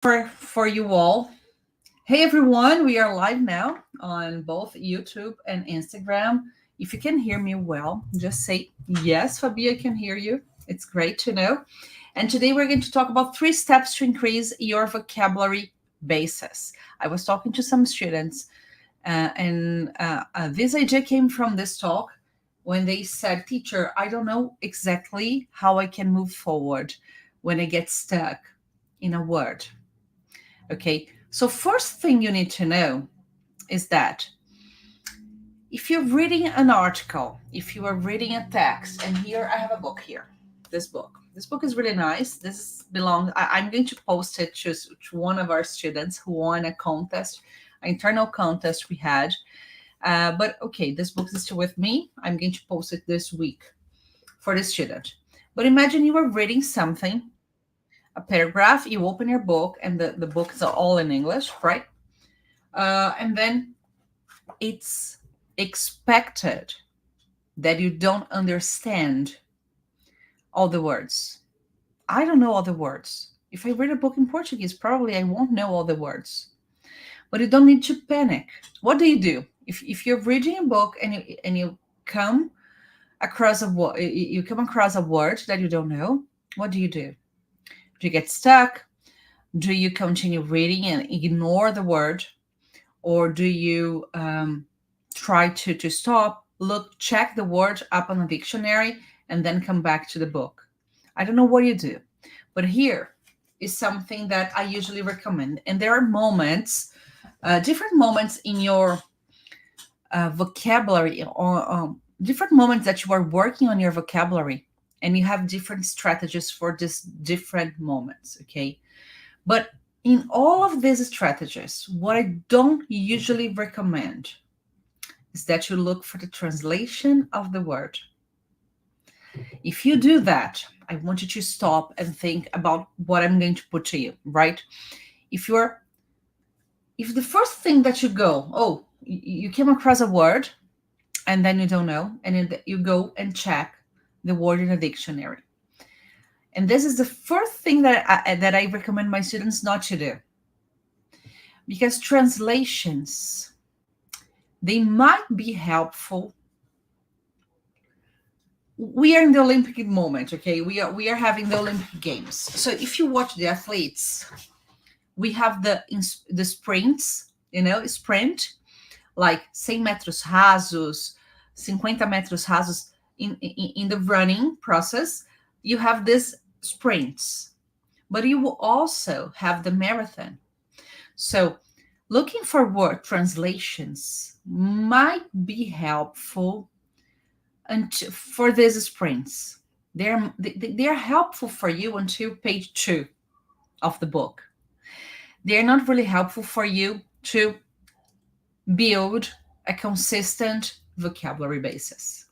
for you all. Hey everyone, we are live now on both YouTube and Instagram. If you can hear me well, just say yes, Fabia can hear you. It's great to know. And today we're going to talk about 3 steps to increase your vocabulary basis. I was talking to some students, and this idea came from this talk when they said, "Teacher, I don't know exactly how I can move forward when I get stuck in a word." Okay, so first thing you need to know is that if you're reading an article, if you are reading a text, and here I have a book here, this book. This book is really nice. This belongs, I'm going to post it to one of our students who won a contest, an internal contest we had. But okay, this book is still with me. I'm going to post it this week for the student. But imagine you are reading something, a paragraph, you open your book, and the book is all in English, right? And then it's expected that you don't understand all the words. I don't know all the words. If I read a book in Portuguese, probably I won't know all the words. But you don't need to panic. What do? If you're reading a book and you come across a word that you don't know, what do? Do you get stuck? Do you continue reading and ignore the word? Or do you try to stop, look, check the word up on a dictionary, and then come back to the book? I don't know what you do, but here is something that I usually recommend. And there are moments, different moments in your vocabulary, or different moments that you are working on your vocabulary, and you have different strategies for these different moments, okay? But in all of these strategies, what I don't usually recommend is that you look for the translation of the word. If you do that, I want you to stop and think about what I'm going to put to you, right? If the first thing that you go, oh, you came across a word and then you don't know, and you go and check the word in a dictionary. And this is the first thing that I recommend my students not to do. Because translations, they might be helpful. We are in the Olympic moment, okay? We are having the Olympic Games. So if you watch the athletes, we have the sprints, sprint, like 100 metros rasos, 50 metros rasos. In the running process, you have these sprints, but you will also have the marathon. So looking for word translations might be helpful for these sprints. They're helpful for you until page 2 of the book. They're not really helpful for you to build a consistent vocabulary basis.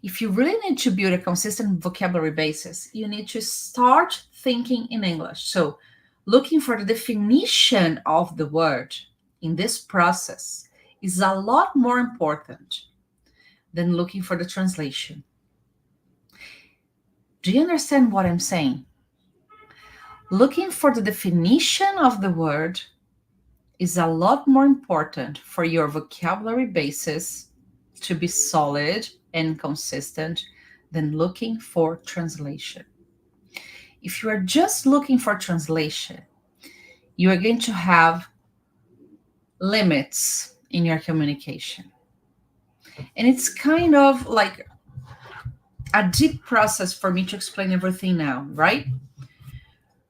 If you really need to build a consistent vocabulary basis, you need to start thinking in English. So looking for the definition of the word in this process is a lot more important than looking for the translation. Do you understand what I'm saying? Looking for the definition of the word is a lot more important for your vocabulary basis to be solid and consistent than looking for translation. If you are just looking for translation, you are going to have limits in your communication. And it's kind of like a deep process for me to explain everything now, right?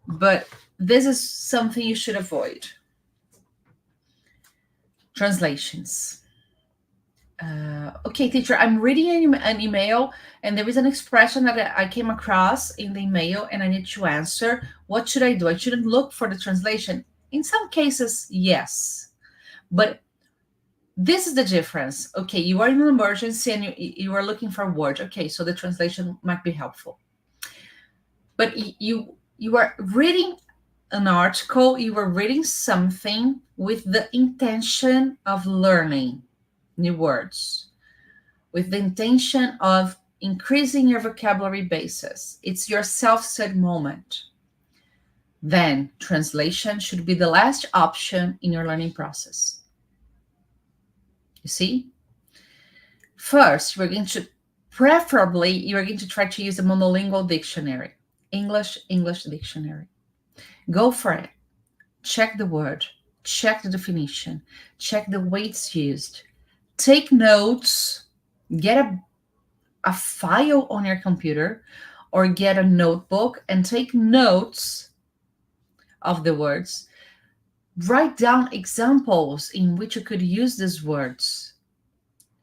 But this is something you should avoid. Translations. Okay, teacher, I'm reading an email and there is an expression that I came across in the email and I need to answer. What should I do? I shouldn't look for the translation. In some cases, yes. But this is the difference. Okay, you are in an emergency and you are looking for a word. Okay, so the translation might be helpful. But you are reading an article, you are reading something with the intention of learning new words, with the intention of increasing your vocabulary basis. It's your self-study moment. Then translation should be the last option in your learning process. You see? First, you're going to try to use a monolingual dictionary, English dictionary. Go for it. Check the word, check the definition, check the way it's used. Take notes, get a file on your computer or get a notebook and take notes of the words. Write down examples in which you could use these words,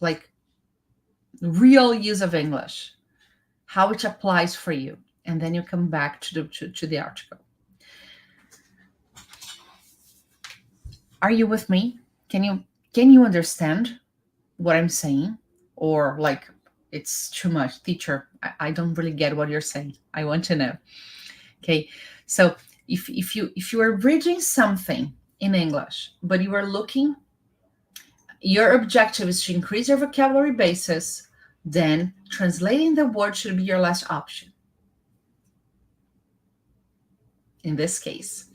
like real use of English, how it applies for you, and then you come back to the article. Are you with me? Can you understand what I'm saying? Or like it's too much, teacher, I don't really get what you're saying. I want to know. Okay, so if you are reading something in English, but you are looking, your objective is to increase your vocabulary basis, then translating the word should be your last option. In this case.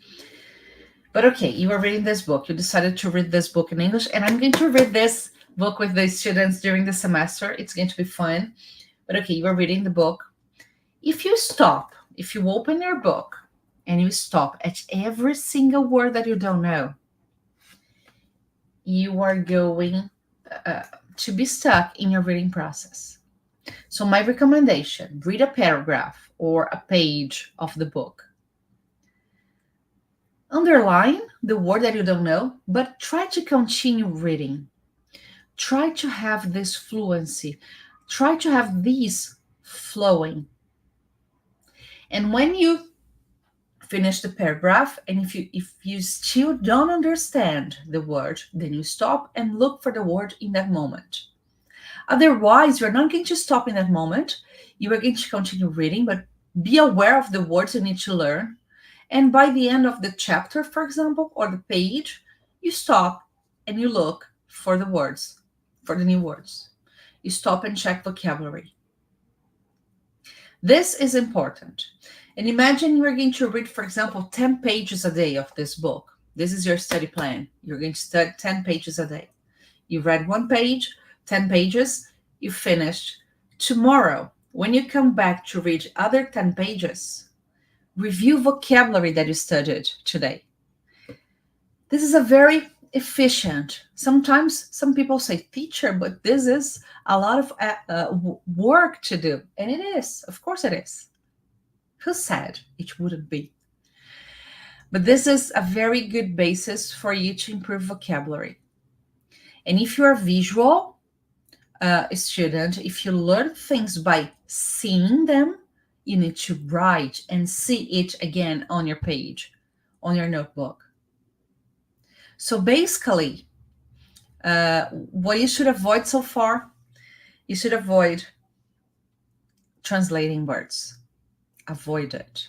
But okay, you are reading this book. You decided to read this book in English, and I'm going to read this book with the students during the semester. It's going to be fun. But okay, you are reading the book. If you open your book and you stop at every single word that you don't know, you are going to be stuck in your reading process. So my recommendation, read a paragraph or a page of the book. Underline the word that you don't know, but try to continue reading. Try to have this fluency. Try to have these flowing. And when you finish the paragraph, and if you still don't understand the word, then you stop and look for the word in that moment. Otherwise, you're not going to stop in that moment. You are going to continue reading, but be aware of the words you need to learn. And by the end of the chapter, for example, or the page, you stop and you look for the words, for the new words. You stop and check vocabulary. This is important. And imagine you are going to read, for example, 10 pages a day of this book. This is your study plan. You're going to study 10 pages a day. You read one page, 10 pages, you finished. Tomorrow, when you come back to read other 10 pages, review vocabulary that you studied today. This is a very efficient. Sometimes some people say, teacher, but this is a lot of work to do. And it is. Of course it is. Who said it wouldn't be? But this is a very good basis for you to improve vocabulary. And if you're a visual student, if you learn things by seeing them, you need to write and see it again on your page, on your notebook. So basically, what you should avoid so far, you should avoid translating words. Avoid it.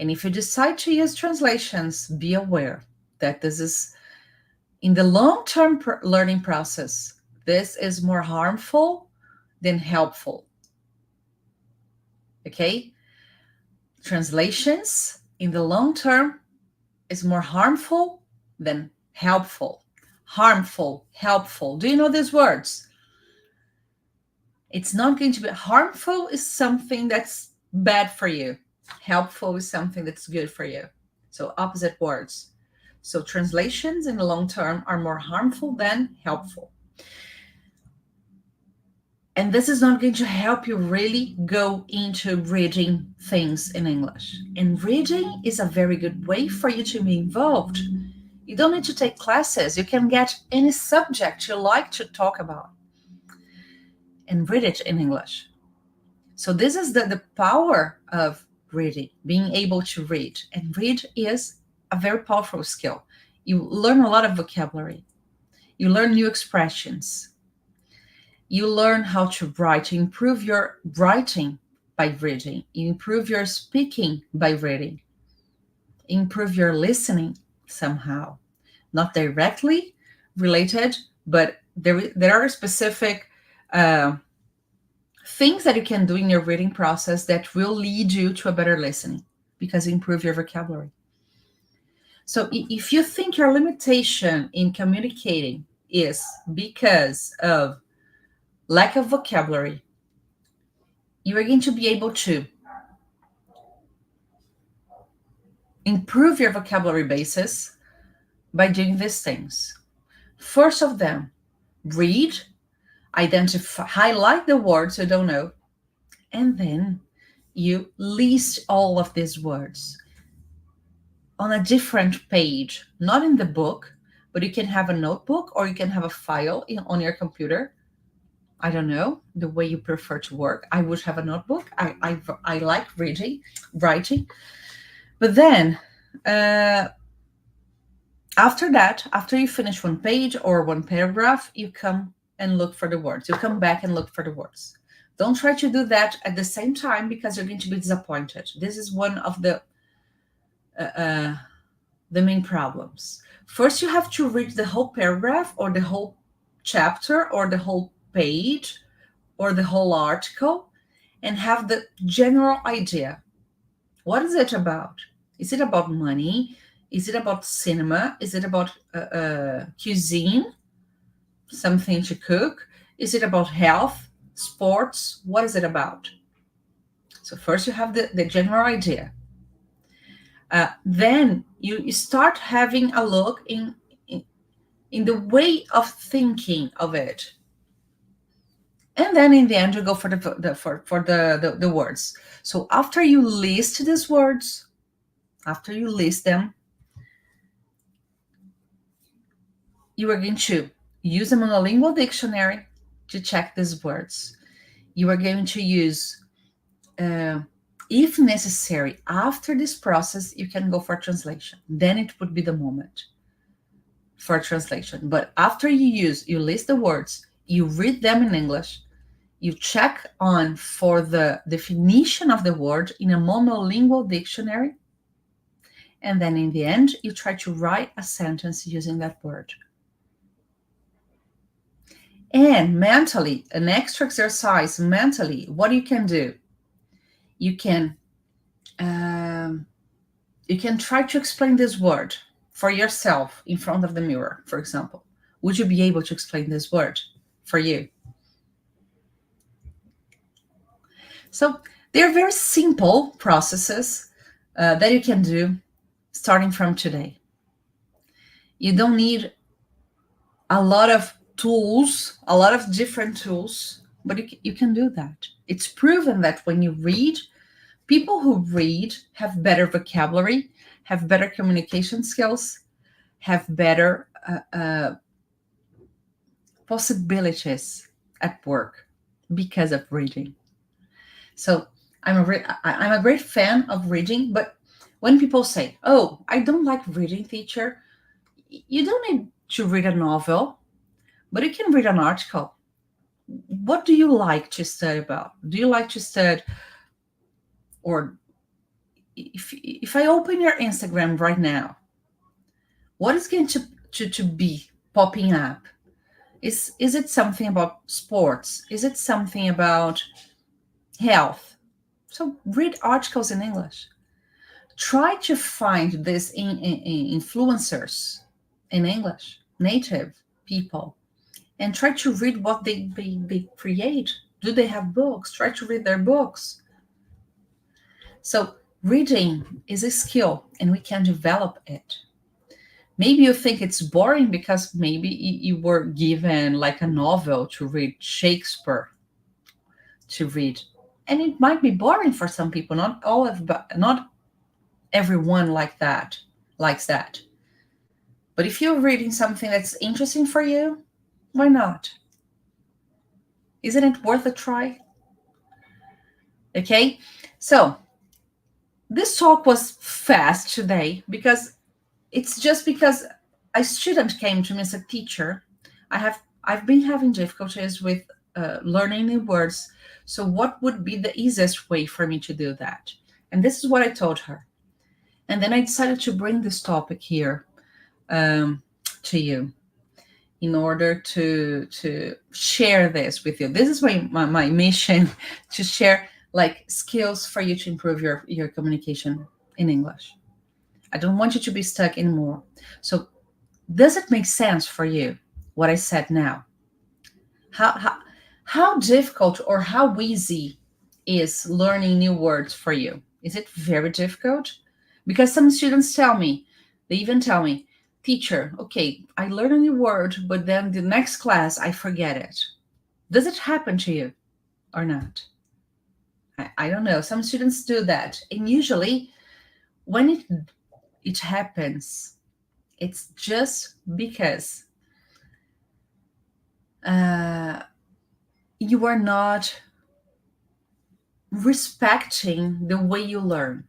And if you decide to use translations, be aware that this is, in the long-term learning process, this is more harmful than helpful. Okay? Translations in the long term is more harmful than helpful. Harmful, helpful. Do you know these words? It's not going to be harmful is something that's bad for you. Helpful is something that's good for you. So opposite words. So translations in the long term are more harmful than helpful. And this is not going to help you really go into reading things in English. And reading is a very good way for you to be involved. You don't need to take classes. You can get any subject you like to talk about and read it in English. So this is the power of reading, being able to read. And read is a very powerful skill. You learn a lot of vocabulary. You learn new expressions. You learn how to write. You improve your writing by reading. You improve your speaking by reading. You improve your listening somehow. Not directly related, but there are specific things that you can do in your reading process that will lead you to a better listening because you improve your vocabulary. So if you think your limitation in communicating is because of lack of vocabulary, you are going to be able to improve your vocabulary basis by doing these things. First of them, read, identify, highlight the words you don't know, and then you list all of these words on a different page, not in the book, but you can have a notebook or you can have a file on your computer. I don't know the way you prefer to work. I would have a notebook. I like reading, writing. But then after that, after you finish one page or one paragraph, you come and look for the words. You come back and look for the words. Don't try to do that at the same time because you're going to be disappointed. This is one of the main problems. First, you have to read the whole paragraph or the whole chapter or the whole page or the whole article and have the general idea. What is it about? Is it about money? Is it about cinema? Is it about cuisine? Something to cook? Is it about health, sports? What is it about? So first you have the general idea. Then you start having a look in the way of thinking of it. And then in the end, you go for the words. So after you list these words, after you list them, you are going to use a monolingual dictionary to check these words. You are going to use, if necessary, after this process, you can go for translation. Then it would be the moment for translation. But after you list the words, you read them in English, you check on for the definition of the word in a monolingual dictionary, and then in the end, you try to write a sentence using that word. And mentally, an extra exercise mentally, what you can do, you can try to explain this word for yourself in front of the mirror, for example. Would you be able to explain this word for you? So they're very simple processes that you can do starting from today. You don't need a lot of tools, a lot of different tools, but you can do that. It's proven that when you read, people who read have better vocabulary, have better communication skills, have better possibilities at work because of reading. So I'm a great fan of reading, but when people say, "Oh, I don't like reading, teacher," you don't need to read a novel, but you can read an article. What do you like to study about? Do you like to study, or if I open your Instagram right now, what is going to be popping up? Is it something about sports? Is it something about health? So read articles in English. Try to find these influencers in English, native people, and try to read what they create. Do they have books? Try to read their books. So reading is a skill and we can develop it. Maybe you think it's boring because maybe you were given like a novel to read, Shakespeare to read. And it might be boring for some people. Not everyone likes that. But if you're reading something that's interesting for you, why not? Isn't it worth a try? Okay, so this talk was fast today because it's just because a student came to me as a teacher. I've been having difficulties with learning new words. So what would be the easiest way for me to do that? And this is what I told her. And then I decided to bring this topic here to you in order to share this with you. This is my mission, to share like skills for you to improve your communication in English. I don't want you to be stuck anymore. So, does it make sense for you what I said now? How how how difficult or how easy is learning new words for you? Is it very difficult? Because some students tell me, they even tell me, teacher, okay, I learn a new word, but then the next class I forget it. Does it happen to you or not? I don't know. Some students do that. And usually when it happens, it's just because uh, you are not respecting the way you learn.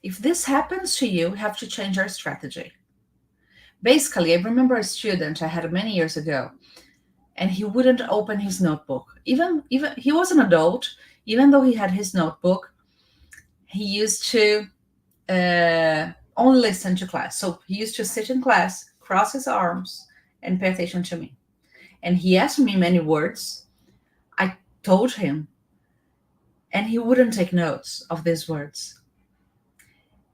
If this happens to you, you have to change your strategy. Basically, I remember a student I had many years ago, and he wouldn't open his notebook. Even he was an adult, even though he had his notebook, he used to only listen to class. So he used to sit in class, cross his arms, and pay attention to me. And he asked me many words. I told him, and he wouldn't take notes of these words.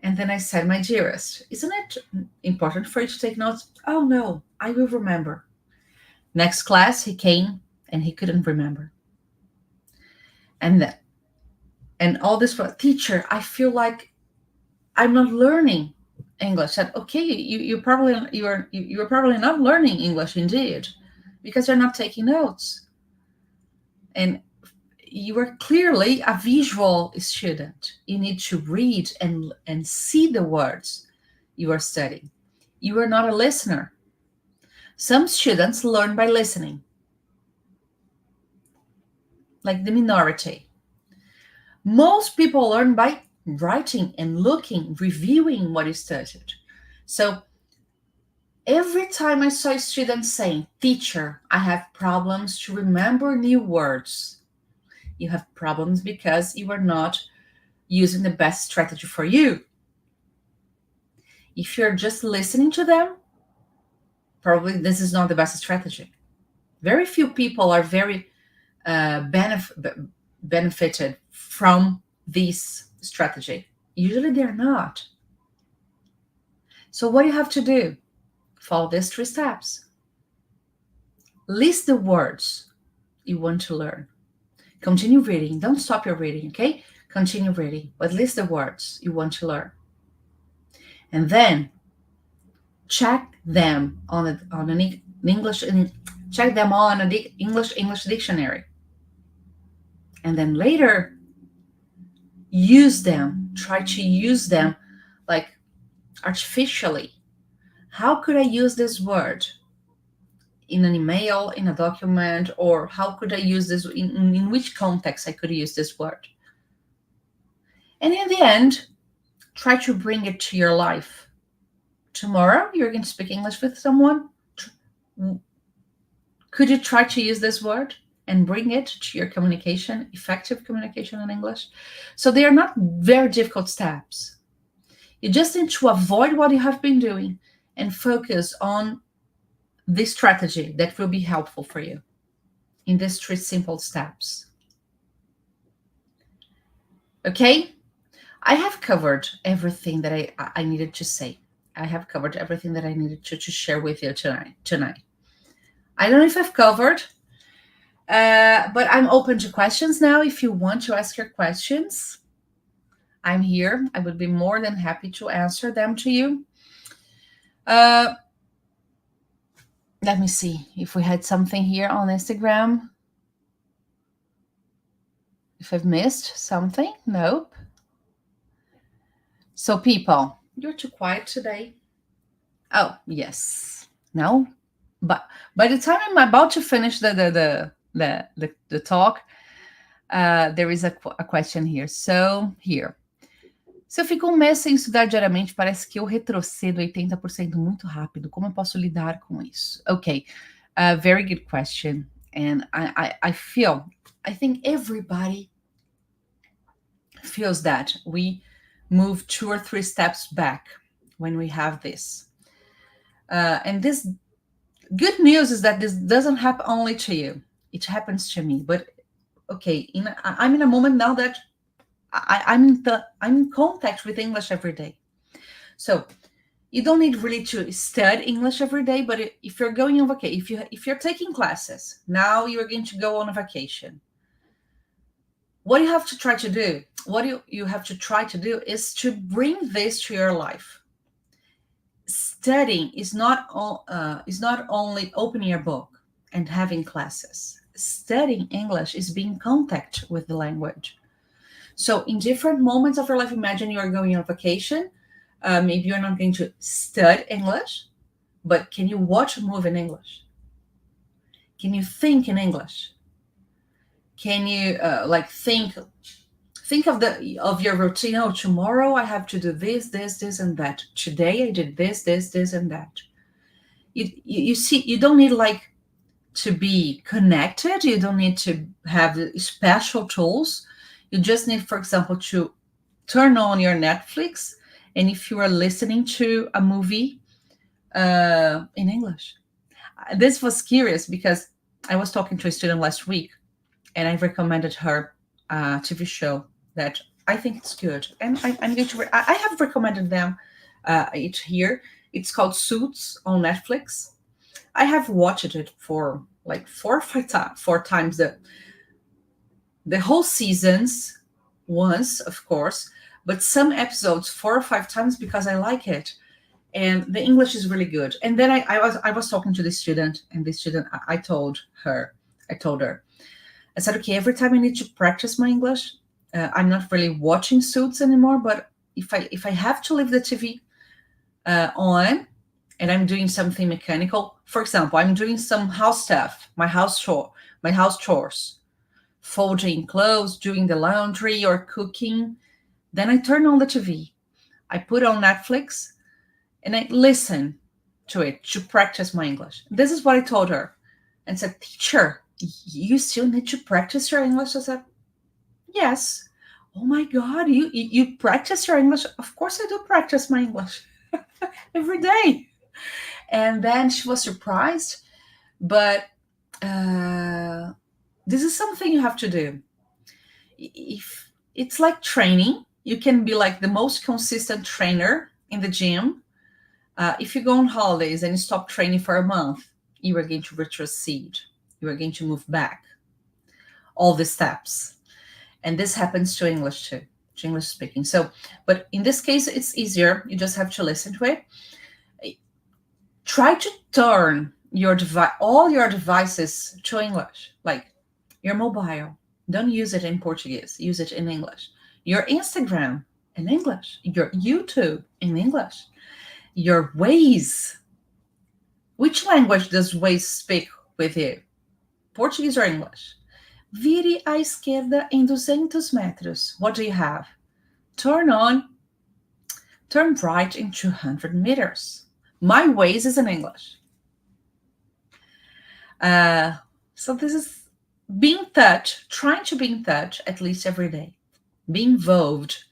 And then I said, my dearest, isn't it important for you to take notes? Oh, no, I will remember. Next class, he came and he couldn't remember. And then, and all this for teacher, I feel like I'm not learning English. I said, okay, you're probably not learning English indeed, because you're not taking notes. And you are clearly a visual student. You need to read and see the words you are studying. You are not a listener. Some students learn by listening, like the minority. Most people learn by writing and looking, reviewing what is studied. So every time I saw students saying, teacher, I have problems to remember new words, you have problems because you are not using the best strategy for you. If you're just listening to them, probably this is not the best strategy. Very few people are very benefited from this strategy. Usually they're not. So what you have to do, follow these 3 steps. List the words you want to learn. Continue reading. Don't stop your reading, okay? Continue reading, but list the words you want to learn. And then check them on an English, check them on an English dictionary. And then later, use them. Try to use them like artificially. How could I use this word in an email, in a document, or how could I use this, in which context I could use this word? And in the end, try to bring it to your life. Tomorrow, you're going to speak English with someone. Could you try to use this word and bring it to your communication, effective communication in English? So they are not very difficult steps. You just need to avoid what you have been doing and focus on this strategy that will be helpful for you in these 3 simple steps. Okay? I have covered everything that I needed to say. I have covered everything that I needed to share with you tonight. I don't know if I've covered, but I'm open to questions now. If you want to ask your questions, I'm here. I would be more than happy to answer them to you. Let me see if we had something here on Instagram. If I've missed something, nope. So people, you're too quiet today. Oh, yes. No, but by the time I'm about to finish the talk, there is a question here. So here. Se eu fico mês sem estudar diariamente, parece que eu retrocedo 80% muito rápido. Como eu posso lidar com isso? Okay, very good question. And I think everybody feels that we move 2 or 3 steps back when we have this. And this good news is that this doesn't happen only to you. It happens to me. But okay, I'm in a moment now that I'm in contact with English every day. So you don't need really to study English every day, but if you're going on vacation, if you're taking classes, now you're going to go on a vacation. What you have to try to do, what you have to try to do is to bring this to your life. Studying is not only opening your book and having classes. Studying English is being in contact with the language. So in different moments of your life, imagine you are going on vacation. Maybe you're not going to study English, but can you watch a movie in English? Can you think in English? Can you think of your routine? Oh, tomorrow I have to do this, and that. Today I did this, and that. You see, you don't need like to be connected. You don't need to have special tools. You just need, for example, to turn on your Netflix, and if you are listening to a movie in English. This was curious because I was talking to a student last week, and I recommended her a TV show that I think it's good, and I'm going to. I have recommended them it here. It's called Suits on Netflix. I have watched it for like 4 times the whole seasons once, of course, but some episodes 4 or 5 times because I like it, and the English is really good. And then I was talking to this student, and this student I told her, I said, okay, every time I need to practice my English, I'm not really watching Suits anymore, but if I have to leave the TV on and I'm doing something mechanical, for example, I'm doing some house stuff, my house chores, folding clothes, doing the laundry or cooking, then I turn on the TV. I put on Netflix and I listen to it to practice my English. This is what I told her, and said, teacher, you still need to practice your English? I said, yes. Oh my God, you practice your English? Of course I do practice my English every day. And then she was surprised, but this is something you have to do. If it's like training, you can be like the most consistent trainer in the gym. If you go on holidays and you stop training for a month, you are going to retrocede. You are going to move back all the steps. And this happens to English too, to English speaking. So, but in this case, it's easier. You just have to listen to it. Try to turn all your devices to English, like your mobile. Don't use it in Portuguese. Use it in English. Your Instagram in English. Your YouTube in English. Your Waze. Which language does Waze speak with you? Portuguese or English? Vire à esquerda em 200 metros. What do you have? Turn right in 200 meters. My Waze is in English. So this is being in touch, trying to be in touch at least every day. Be involved.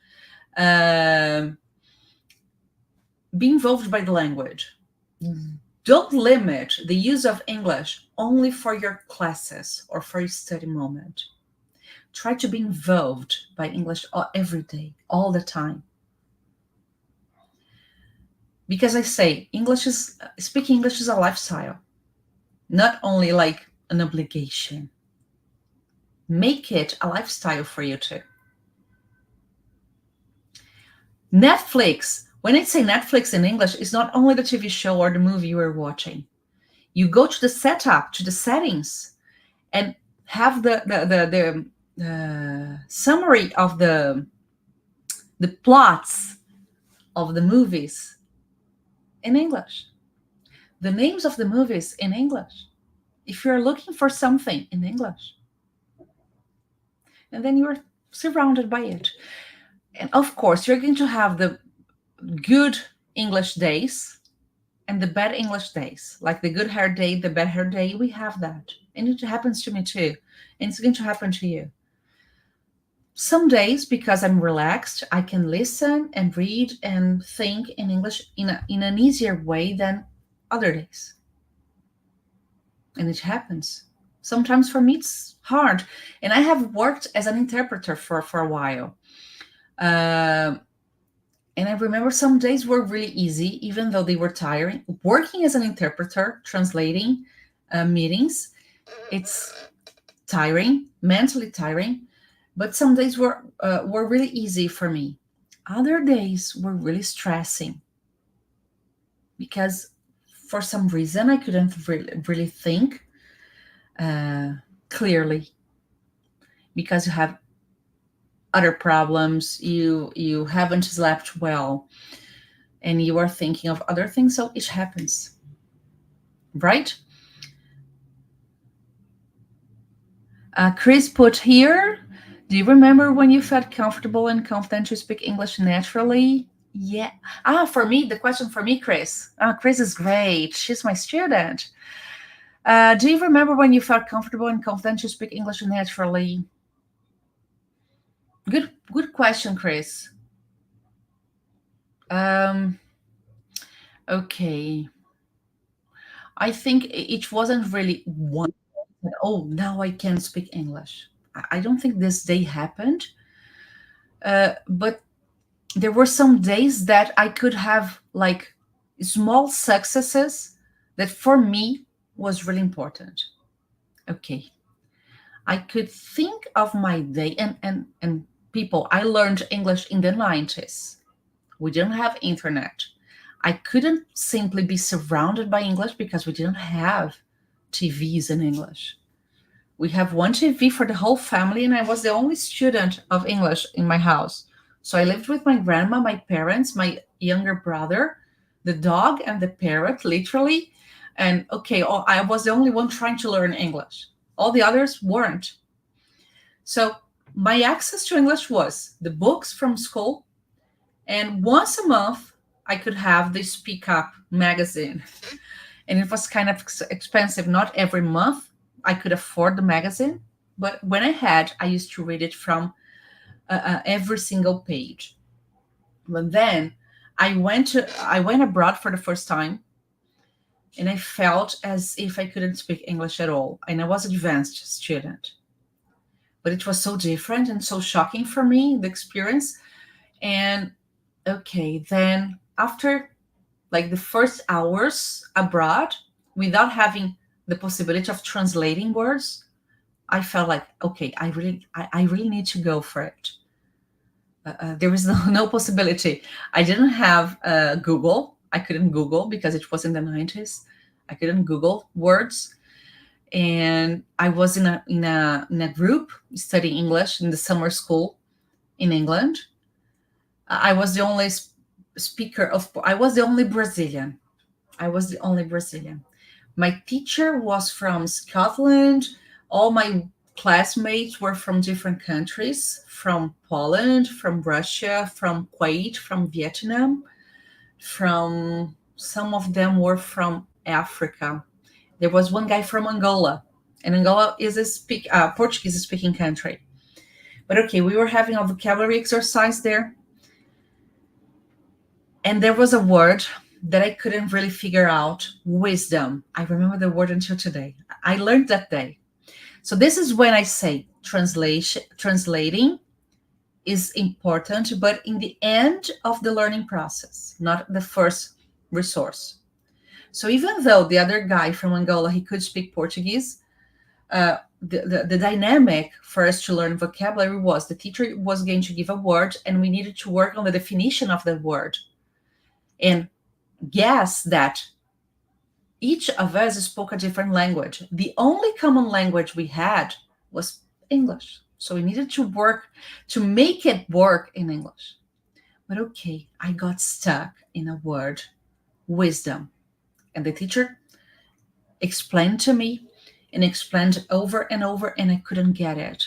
Be involved by the language. Don't limit the use of English only for your classes or for your study moment. Try to be involved by English every day, all the time. Because I say, speaking English is a lifestyle, not only like an obligation. Make it a lifestyle for you too. Netflix. When I say Netflix in English, it's not only the TV show or the movie you are watching. You go to the setup, to the settings, and have the summary of the plots of the movies in English. The names of the movies in English. If you're looking for something in English. And then you're surrounded by it. And of course, you're going to have the good English days and the bad English days, like the good hair day, the bad hair day. We have that, and it happens to me too, and it's going to happen to you. Some days, because I'm relaxed, I can listen and read and think in English in an easier way than other days, and it happens. Sometimes for me it's hard, and I have worked as an interpreter for a while. And I remember some days were really easy, even though they were tiring. Working as an interpreter, translating meetings, it's tiring, mentally tiring. But some days were really easy for me. Other days were really stressing because for some reason I couldn't really think uh, clearly because you have other problems, you haven't slept well, and you are thinking of other things. So it happens, right? Chris put here, do you remember when you felt comfortable and confident to speak English naturally? Yeah. For me, the question for me, Chris. Chris is great. She's my student. Do you remember when you felt comfortable and confident to speak English naturally? Good question, Chris. Um, okay. I think it wasn't really one, oh, now I can speak English. I don't think this day happened. But there were some days that I could have like small successes that for me was really important. Okay. I could think of my day, and people, I learned English in the 90s. We didn't have internet. I couldn't simply be surrounded by English because we didn't have TVs in English. We have one TV for the whole family, and I was the only student of English in my house. So I lived with my grandma, my parents, my younger brother, the dog, and the parrot, literally. And okay, I was the only one trying to learn English. All the others weren't. So my access to English was the books from school, and once a month, I could have the Speak Up magazine. And it was kind of expensive. Not every month I could afford the magazine, but when I had, I used to read it from every single page. But then I went abroad for the first time, and I felt as if I couldn't speak English at all. And I was an advanced student, but it was so different and so shocking for me, the experience. And okay, then after like the first hours abroad, without having the possibility of translating words, I felt like, okay, I really need to go for it. There was no possibility. I didn't have Google. I couldn't Google because it was in the 90s. I couldn't Google words. And I was in a group studying English in the summer school in England. I was the only speaker of. I was the only Brazilian. I was the only Brazilian. My teacher was from Scotland. All my classmates were from different countries, from Poland, from Russia, from Kuwait, from Vietnam, from some of them were from Africa. There was one guy from Angola, and Angola is a Portuguese speaking country. But okay, we were having a vocabulary exercise there, and there was a word that I couldn't really figure out. Wisdom. I remember the word until today. I learned that day. So this is when I say translating is important, but in the end of the learning process, not the first resource. So even though the other guy from Angola, he could speak Portuguese, the dynamic for us to learn vocabulary was the teacher was going to give a word, and we needed to work on the definition of the word and guess that each of us spoke a different language. The only common language we had was English. So we needed to work to make it work in English. But okay, I got stuck in a word, wisdom. And the teacher explained to me and explained over and over, and I couldn't get it.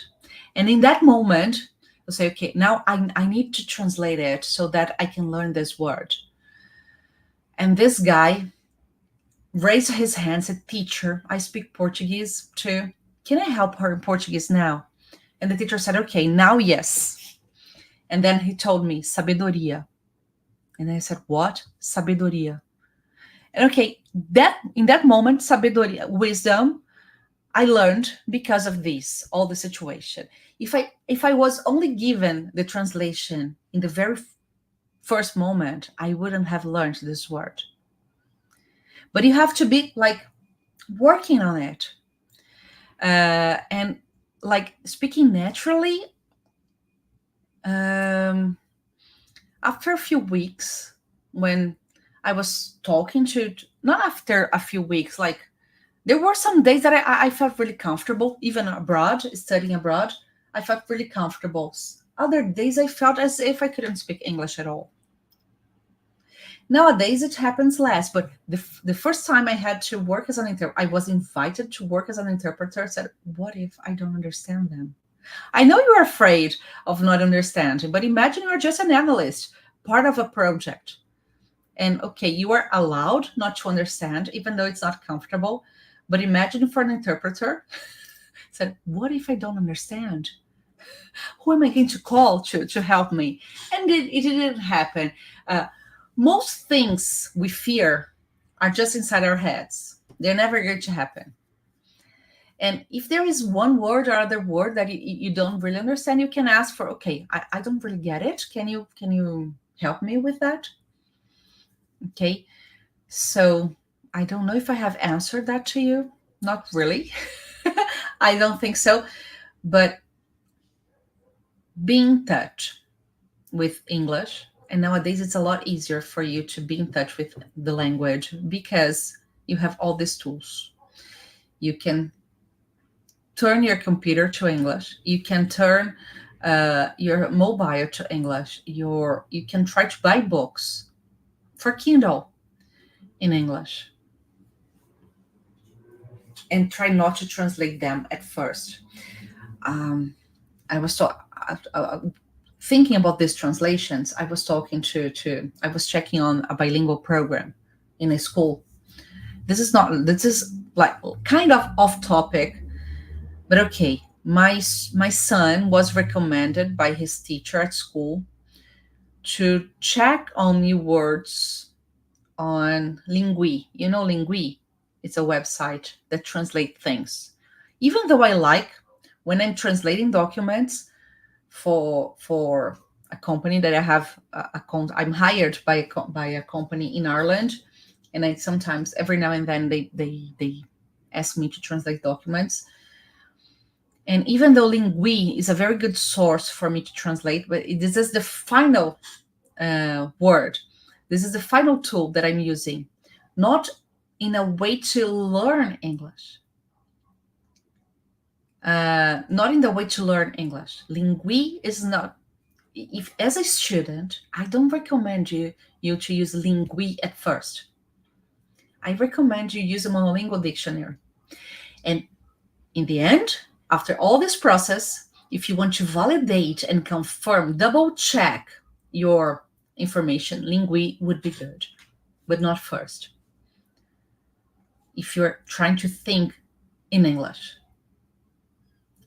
And in that moment, I say, okay, now I need to translate it so that I can learn this word. And this guy raised his hand, said, teacher, I speak Portuguese too. Can I help her in Portuguese now? And the teacher said, okay, now yes. And then he told me, sabedoria. And I said, what? Sabedoria. And okay, that in that moment, sabedoria, wisdom, I learned because of this, all the situation. If I was only given the translation in the very first moment, I wouldn't have learned this word. But you have to be like working on it. And like speaking naturally, um, after a few weeks, when I was talking to, not after a few weeks, like there were some days that I felt really comfortable, even abroad, studying abroad. I felt really comfortable. Other days I felt as if I couldn't speak English at all. Nowadays it happens less, but the first time I had to work as an interpreter, I was invited to work as an interpreter. I said, what if I don't understand them? I know you're afraid of not understanding, but imagine you're just an analyst, part of a project. And okay, you are allowed not to understand, even though it's not comfortable. But imagine for an interpreter, said, what if I don't understand? Who am I going to call to help me? And it didn't happen. Most things we fear are just inside our heads. They're never going to happen. And if there is one word or other word that you don't really understand, you can ask for, okay, I don't really get it. Can you help me with that? Okay. So I don't know if I have answered that to you. Not really. I don't think so. But be in touch with English. And nowadays it's a lot easier for you to be in touch with the language because you have all these tools. You can turn your computer to English. You can turn your mobile to English. You can try to buy books for Kindle in English. And try not to translate them at first. I was thinking about these translations. I was I was checking on a bilingual program in a school. This is like kind of off topic, but okay. My son was recommended by his teacher at school to check on new words on Lingui. You know Lingui? It's a website that translates things. Even though I like when I'm translating documents for a company that I have I'm hired by a company in Ireland, and I sometimes every now and then they ask me to translate documents. And even though Lingui is a very good source for me to translate, but this is the final word. This is the final tool that I'm using, not in a way to learn English. Not in the way to learn English. Lingui is not. If as a student, I don't recommend you to use Lingui at first. I recommend you use a monolingual dictionary. And in the end, after all this process, if you want to validate and confirm, double check your information, Lingui would be good, but not first. If you're trying to think in English,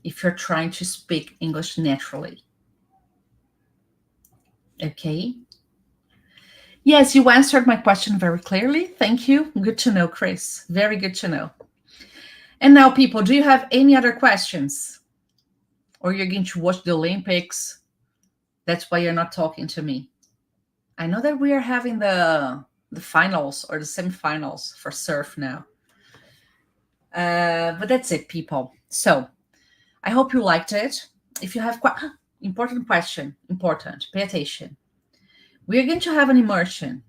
if you're trying to speak English naturally. Okay. Yes, you answered my question very clearly. Thank you. Good to know, Chris. Very good to know. And now, people, do you have any other questions? Or you're going to watch the Olympics? That's why you're not talking to me. I know that we are having the finals or the semifinals for surf now. But that's it, people. So I hope you liked it. If you have important question, important, pay attention. We are going to have an immersion.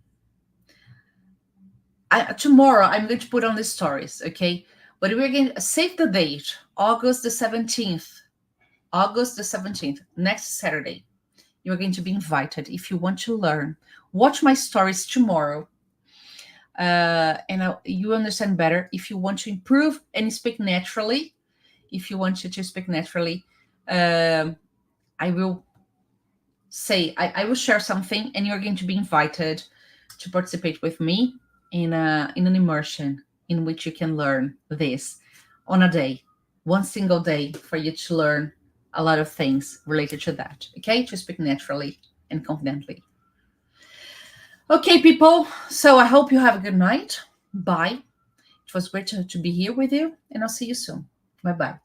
Tomorrow, I'm going to put on the stories, okay? But we're going to save the date, August the 17th. August the 17th, next Saturday. You're going to be invited if you want to learn. Watch my stories tomorrow. And you understand better. If you want to improve and speak naturally, if you want to speak naturally, I will say, I will share something and you're going to be invited to participate with me in an immersion in which you can learn this on a day, one single day for you to learn a lot of things related to that, okay? To speak naturally and confidently. Okay, people, so I hope you have a good night. Bye. It was great to be here with you, and I'll see you soon. Bye-bye.